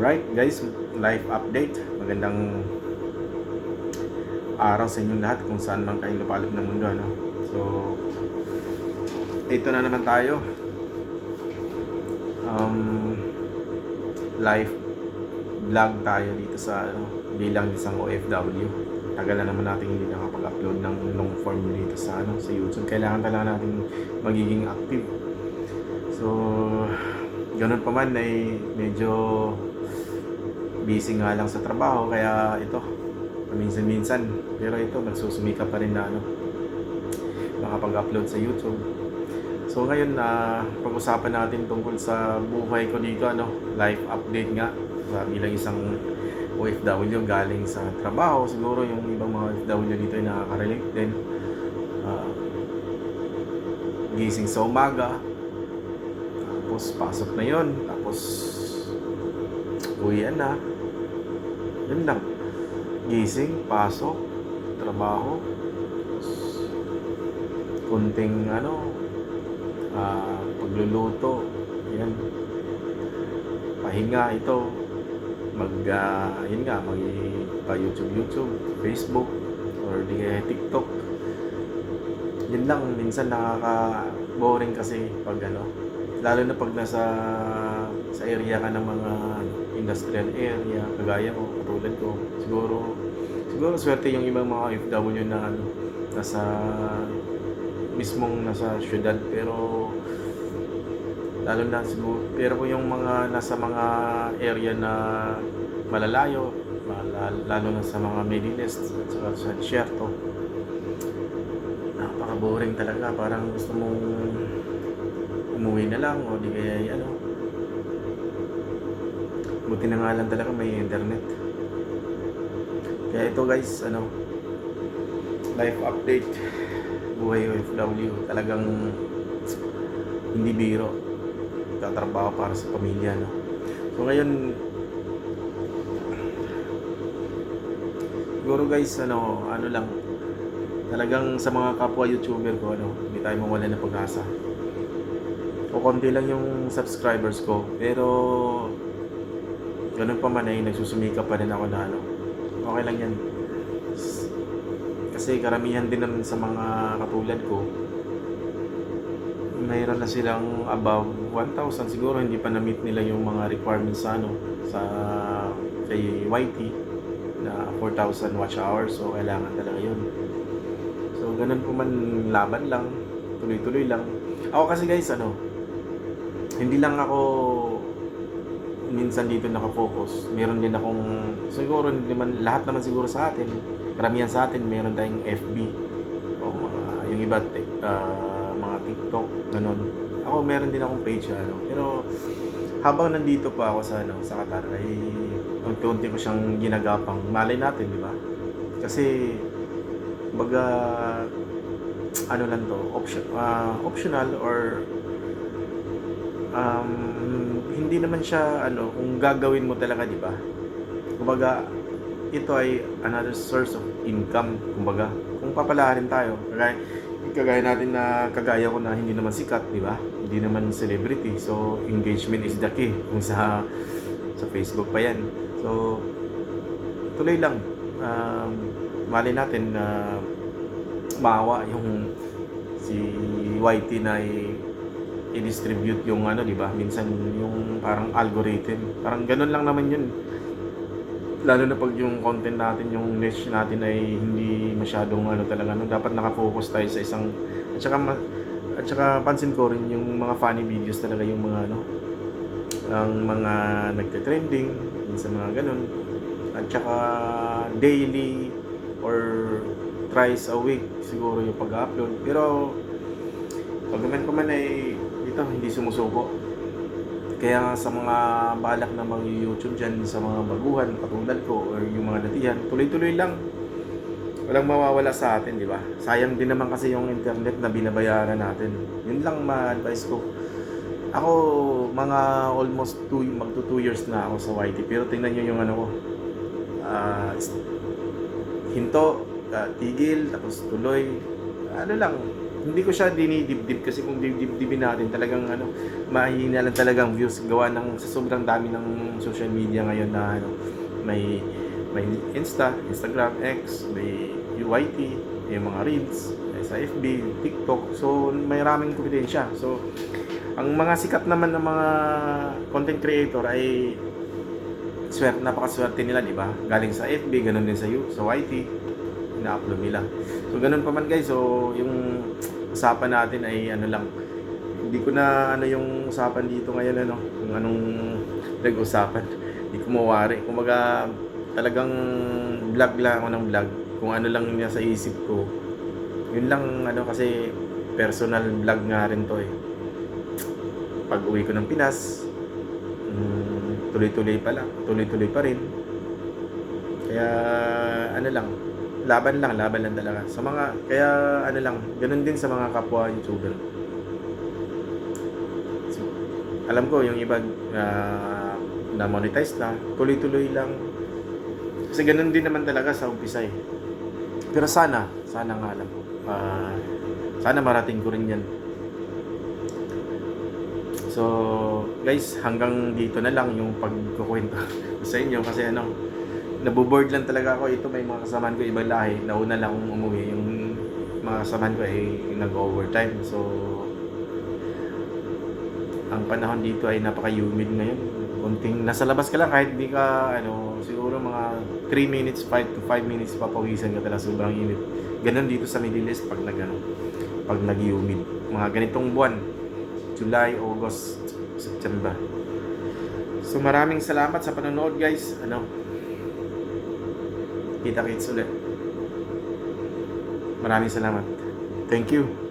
Alright guys, live update. Magandang araw sa inyong lahat kung saan man kayo lupalop ng mundo, ano? So, ito na naman tayo. Live vlog tayo dito sa bilang isang OFW. Tagal na naman natin hindi nakapag-upload ng long form dito sa sa YouTube. Kailangan talaga natin magiging active. So, ganun pa man ay medyo busy nga lang sa trabaho, kaya ito minsan-minsan, pero ito nagsusumika pa rin na makapag-upload sa YouTube. So ngayon pag-usapan natin tungkol sa buhay ko dito, life update nga bilang isang OFW galing sa trabaho. Siguro yung ibang mga OFW dito ay nakaka-relate din. Gising sa umaga, tapos pasok na yon, tapos uwian na. Yun lang. Gising, pasok, trabaho, kunting pagluluto, yan. Pahinga ito. YouTube, Facebook, or di kaya TikTok. Yun lang, minsan nakaka-boring kasi pag lalo na pag nasa area ka ng mga industrial area, kagaya ko, katulad ko. Siguro swerte yung ibang mga OFW na nasa syudad, pero lalo na siguro, pero yung mga nasa mga area na malalayo, lalo na sa mga Middle East at saka sa desierto, napaka-boring talaga. Parang gusto mong umuwi na lang, o di kaya buti na nga lang talaga may internet. Kaya ito guys, life update, buhay OFW, talagang hindi biro, tatrabaho para sa pamilya, So ngayon, siguro guys, lang, talagang sa mga kapwa YouTuber ko, hindi tayo mawala ng pag-asa. O konti lang yung subscribers ko, pero ganun pa man ay nagsusumika pa rin ako na okay lang yan. Kasi karamihan din naman sa mga katulad ko, mayroon na silang above 1,000. Siguro hindi pa na-meet nila yung mga requirements sa kay YT na 4,000 watch hours. So kailangan talaga yun. So ganun po man, laban lang, tuloy-tuloy lang. Ako kasi guys, hindi lang ako minsan dito nakafocus. Meron din akong, siguro hindi man lahat naman siguro sa atin, karamihan sa atin meron tayong FB o yung iba mga TikTok, ganun. Ako meron din akong page, pero habang nandito pa ako sa Qatar, ay unti-unti ko siyang ginagapang. Malay natin, di ba? Kasi baga lang to, optional, or hindi naman siya kung gagawin mo talaga, di ba? Kumbaga ito ay another source of income. Kumbaga kung papalarin tayo, kagaya natin na kagaya ko na hindi naman sikat, di ba? Hindi naman celebrity. So engagement is the key kung sa Facebook pa yan. So tuloy lang, mali natin na maawa yung si YT na i-distribute yung di ba? Minsan yung parang algorithm, parang ganun lang naman yun. Lalo na pag yung content natin, yung niche natin ay hindi masyadong talaga, dapat nakafocus tayo sa isang, at saka pansin ko rin yung mga funny videos talaga, yung mga ang mga nagte-trending sa mga ganun, at saka daily or thrice a week siguro yung pag-upload. Pero pag naman ko man ay dito hindi sumusuko. Kaya sa mga balak na mag-YouTube dyan, sa mga baguhan katulad ko or yung mga datihan, tuloy-tuloy lang. Walang mawawala sa atin, di ba? Sayang din naman kasi yung internet na binabayaran natin. Yun lang ma-advise ko. Ako, mga almost magto 2 years na ako sa YT. Pero tingnan nyo yung ko. Hinto, tigil, tapos tuloy. Lang, Hindi ko siya dinidibdib kasi kung dibdibin natin talagang ano, mahihina lang talagang views gawa ng sa sobrang dami ng social media ngayon na ano, may Instagram, X, may UYT, yung mga Reels, sa FB, TikTok. So may maraming kompetensya. So ang mga sikat naman ng mga content creator ay napakaswerte nila, di ba? Galing sa FB, ganun din sa YT, ina-upload nila. So ganun pa man guys. So yung usapan natin ay ano lang. Hindi ko na ano yung usapan dito ngayon ano, kung anong nag-usapan. Hindi ko mawari. Kumbaga talagang vlog lang ako ng vlog. Kung ano lang niya sa isip ko. Yun lang ano kasi personal vlog nga rin to eh. Pag uwi ko ng Pinas, tuloy-tuloy pa rin. Kaya ano lang, laban lang talaga. Sa mga kaya ano lang, ganun din sa mga kapwa YouTuber. So, alam ko yung iba na monetize na, tuloy-tuloy lang. Kasi ganun din naman talaga sa umpisa eh. Pero sana nga alam ko. Sana marating ko rin yan. So, guys, hanggang dito na lang yung pagkukwento sa inyo kasi ano, naboboard lang talaga ako. Ito may mga kasamaan ko ibang lahi. Nauna lang umuwi. Yung mga kasamaan ko ay nag-overtime. So, ang panahon dito ay napaka-humid ngayon. Kunting nasa labas ka lang kahit di ka ano, siguro mga 3 minutes, 5 to 5 minutes papawisan ka talaga, sobrang init. Ganun dito sa Middle East pag nag-humid. Mga ganitong buwan. July, August, September. So maraming salamat sa panonood guys. Kita-kits ulit. Maraming salamat. Thank you.